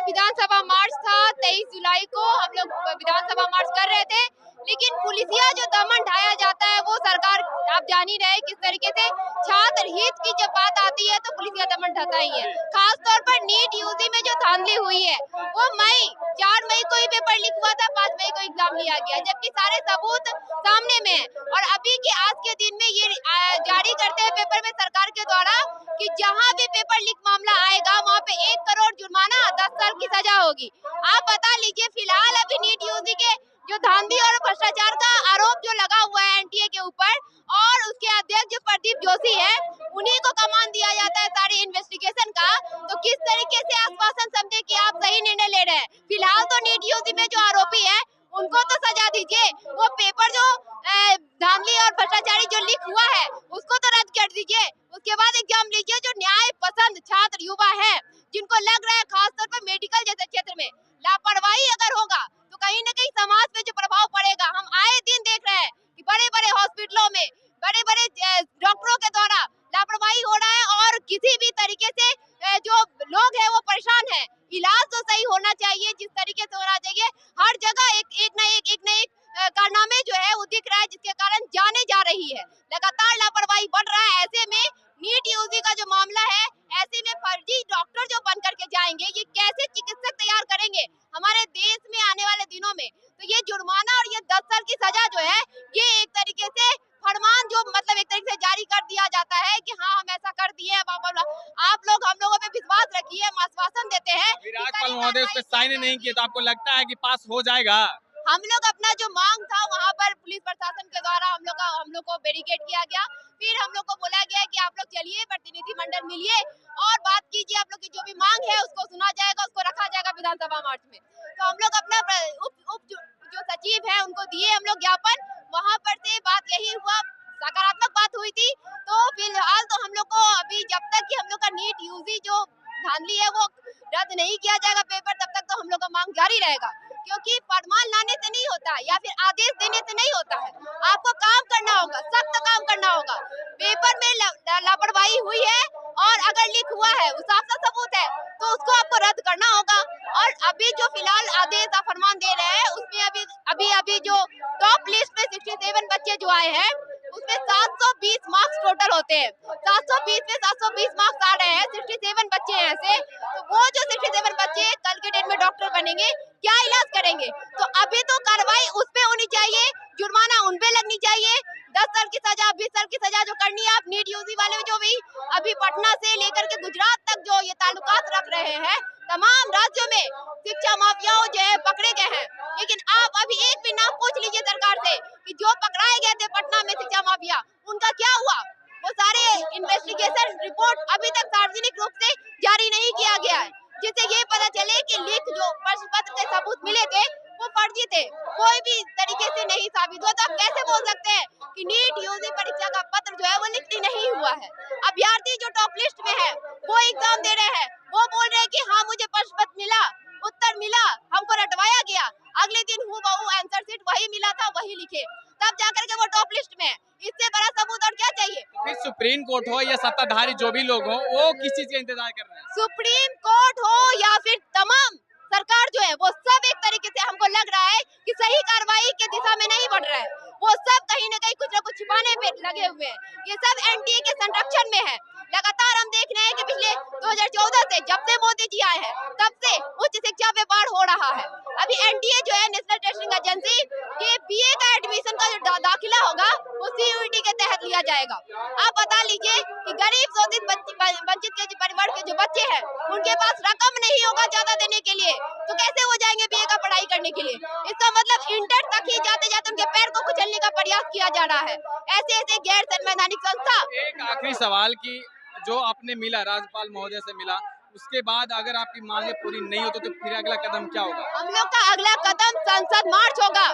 विधानसभा मार्च था 23 जुलाई को। हम लोग विधानसभा मार्च कर रहे थे, लेकिन पुलिसिया जो दमन ढाया जाता है वो सरकार आप जान ही रहे किस तरीके से। छात्र हित की जब बात आती है तो पुलिसिया दमन ढाता ही है। खास तौर पर नीट यूजी में जो धांधली हुई है वो 4 मई को ही पेपर लीक हुआ था, 5 मई को एग्जाम लिया गया, जबकि सारे सबूत सामने में है। और अभी के आज के दिन में ये जारी करते हैं पेपर में सरकार के द्वारा कि जहाँ भी पेपर लीक मामला आएगा वहाँ पे 1 करोड़ जुर्माना, 10 साल की सजा होगी। आप बता लीजिए, फिलहाल अभी नीट यूजी के जो धांधली और भ्रष्टाचार का आरोप जो लगा हुआ है एनटीए के ऊपर, और उसके अध्यक्ष जो प्रदीप जोशी है उन्हीं को कमान दिया जाता है सारी इन्वेस्टिगेशन का। तो किस तरीके से आश्वासन समझे कि आप सही निर्णय ले रहे हैं। फिलहाल तो नीट यूजी में जो आरोपी है उनको तो सजा दीजिए, वो पेपर जो धांधली और भ्रष्टाचारी जो लीक हुआ है उसको तो रद्द कर दीजिए। उसके बाद एग्जाम लीजिए। जो न्याय पसंद छात्र युवा है, जिनको लग रहा है खासतौर पर मेडिकल जैसे क्षेत्र में लापरवाही अगर होगा तो कहीं न कहीं समाज पे जो प्रभाव पड़ेगा। हम आए दिन देख रहे हैं कि बड़े बड़े हॉस्पिटलों में बड़े बड़े डॉक्टरों के द्वारा लापरवाही हो रहा है, और किसी भी तरीके से जो लोग हैं वो परेशान है। इलाज तो सही होना चाहिए, जिस तरीके से होना चाहिए। हर जगह एक न एक कारनामे जो है वो दिख रहा है, जिसके कारण जाने जा रही है। लगातार लापरवाही बढ़ रहा है। ऐसे में नीट यूजी का जो मामला है, ऐसे में फर्जी डॉक्टर जो बन करके जाएंगे, ये कैसे चिकित्सक तैयार करेंगे हमारे देश में आने वाले दिनों में। तो ये जुर्माना और ये 10 साल की सजा जो है, ये एक तरीके से फरमान जो मतलब एक तरीके से जारी कर दिया जाता है कि हाँ हम ऐसा कर दिए। आप लोग हम लोगों पे विश्वास रखिए, हम आश्वासन देते हैं। राज्यपाल महोदय उस पर साइन नहीं किए, तो आपको लगता है कि पास हो जाएगा? हम लोग अपना जो मांग था वहाँ पर पुलिस प्रशासन के द्वारा हम लोग को बैरिकेड किया गया। फिर हम लोग को बोला गया कि आप लोग चलिए प्रतिनिधि मंडल मिलिए और बात कीजिए। आप लोग की जो भी मांग है उसको सुना जाएगा, उसको रखा जाएगा विधानसभा मार्च में। तो हम लोग अपना उप जो सचिव है उनको दिए हम लोग ज्ञापन। वहाँ पर से बात यही हुआ, सकारात्मक बात हुई थी। तो फिलहाल तो हम लोग को अभी जब तक कि हम लोग का नीट यूजी जो धांधली है वो रद्द नहीं किया जाएगा पेपर, तब तक तो हम लोग का मांग जारी रहेगा। क्योंकि फरमान लाने से नहीं होता या फिर आदेश देने से नहीं होता है, आपको काम करना होगा, सख्त काम करना होगा। पेपर में लापरवाही हुई है और अगर लीक हुआ है, वो साफ सबूत है, तो उसको आपको रद्द करना होगा। और अभी जो फिलहाल आदेश फरमान दे रहे हैं उसमें अभी जो टॉप लिस्ट में 67 बच्चे जो आए हैं उसमें 720 मार्क्स टोटल होते हैं। 720 में 720 मार्क्स आ रहे हैं, 67 बच्चे हैं ऐसे। तो वो जो 67 बच्चे कल के डेट में डॉक्टर बनेंगे, क्या इलाज करेंगे। तो अभी तो कार्रवाई उस पे होनी चाहिए, जुर्माना उन पे लगनी चाहिए। 10 साल की सजा, 20 साल की सजा जो करनी है। आप नीट यूजी वाले जो भी अभी पटना से लेकर के गुजरात तक जो ये ताल्लुकात रख रहे हैं, तमाम राज्यों में शिक्षा माफियाओं जो है पकड़े गए हैं। लेकिन आप अभी एक भी नाम पूछ लीजिए सरकार से कि जो पकड़ाए गए थे पटना में शिक्षा माफिया, उनका क्या हुआ। वो सारे इन्वेस्टिगेशन रिपोर्ट अभी तक सार्वजनिक रूप से जारी नहीं किया गया है, जिससे ये पता चले कि लीक जो प्रश्न पत्र के सबूत मिले थे वो फर्जी थे, कोई भी तरीके से नहीं साबित हुआ। तो आप कैसे बोल सकते हैं कि नीट यूजी परीक्षा का पत्र जो है वो लीक नहीं हुआ है। अभ्यर्थी जो टॉप लिस्ट में है वो एग्जाम दे रहे हैं, वो बोल रहे हैं कि हाँ मुझे प्रश्न पत्र मिला, उत्तर मिला, हमको रटवाया गया। अगले दिन हूबहू आंसर शीट वही मिला था, वही लिखे, तब जाकर के वो टॉप लिस्ट में है। इससे बड़ा सबूत और क्या चाहिए। फिर सुप्रीम कोर्ट हो या सत्ताधारी जो भी लोग हो, वो किस चीज का इंतजार कर रहे हैं? सुप्रीम कोर्ट हो या फिर तमाम सरकार जो है वो सब एक तरीके से हमको लग रहा है कि सही कार्रवाई के दिशा में नहीं बढ़ रहा है। वो सब कहीं न कहीं कुछ न कुछ छिपाने पे लगे हुए हैं। ये सब एनटीए के संरक्षण में है। लगातार हम देख रहे हैं कि पिछले 2014 से जब से मोदी जी आए हैं तब से उच्च शिक्षा पे बाढ़ हो रहा है। अभी एनटीए जो है नेशनल टेस्टिंग एजेंसी, ये बीए का एडमिशन का जो दाखिला होगा वो सीयूईटी के तहत लिया जाएगा। आप बता लीजिए कि गरीब शोषित वंचित के परिवार के जो बच्चे हैं उनके पास रकम नहीं होगा ज्यादा देने के लिए, तो कैसे वो जाएंगे बीए का पढ़ाई करने के लिए। इसका मतलब इंटर तक ही जाते जाते उनके पैर को कुचलने का प्रयास किया जा रहा है ऐसे गैर संवैधानिक संस्था। एक आखिरी सवाल की जो आपने मिला राज्यपाल महोदय से मिला, उसके बाद अगर आपकी मांगे पूरी नहीं होती तो फिर अगला कदम क्या होगा? हम लोग का अगला कदम संसद मार्च होगा।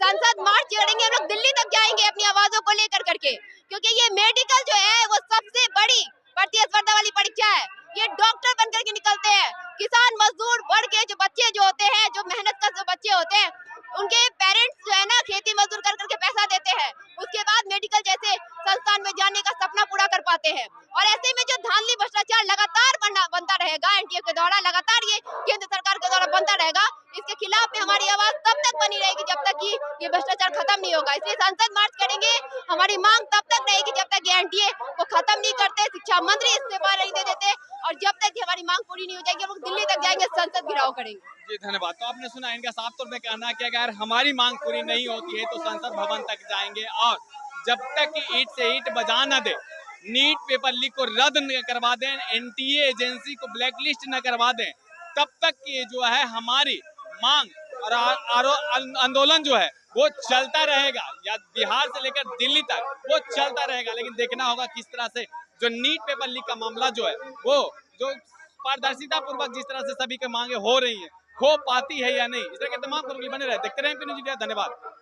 संसद मार्च करेंगे, हम लोग दिल्ली तक जाएंगे अपनी आवाजों को लेकर करके, क्योंकि ये मेडिकल जो है वो सबसे बड़ी प्रतिस्पर्धा वाली परीक्षा है। ये डॉक्टर बन करके निकलते हैं। किसान मजदूर वर्ग के जो बच्चे जो होते हैं, जो मेहनत कर जो बच्चे होते हैं, उनके पेरेंट्स जो है ना खेती मजदूर कर करके पैसा देते हैं, उसके बाद मेडिकल जैसे संस्थान में जाने का सपना पूरा कर पाते हैं। और ऐसे में जो धांधली भ्रष्टाचार लगातार बनता रहेगा। रहेगा, एनटीए के द्वारा लगातार ये केंद्र सरकार के द्वारा बनता रहेगा। इसके खिलाफ में हमारी आवाज तब तक बनी रहेगी जब तक कि ये भ्रष्टाचार खत्म नहीं होगा। इसलिए संसद मार्च करेंगे। हमारी मांग तब तक रहेगी जब तक ये एनटीए को खत्म नहीं करते, शिक्षा मंत्री इस्तीफा नहीं दे देते, और जब तक हमारी मांग पूरी नहीं हो जाएगी हम लोग दिल्ली तक जाएंगे, संसद घेराव करेंगे। जी धन्यवाद। तो आपने सुना इनका साफ तौर पे कहना है कि अगर हमारी मांग पूरी नहीं होती है तो संसद भवन तक जाएंगे, और जब तक ईंट से ईंट बजा न दे, नीट पेपर लीक को रद्द न करवा दें, एनटीए एजेंसी को ब्लैकलिस्ट न करवा दें, तब तक ये जो है हमारी मांग और आंदोलन जो है वो चलता रहेगा, या बिहार से लेकर दिल्ली तक वो चलता रहेगा। लेकिन देखना होगा किस तरह से जो नीट पेपर लीक का मामला जो है वो जो पारदर्शिता पूर्वक जिस तरह से सभी की मांगे हो रही है हो पाती है या नहीं। इस तरह के तमाम खबरों के लिए बने रहे, देखते रहें एमपी न्यूज़ इंडिया। धन्यवाद।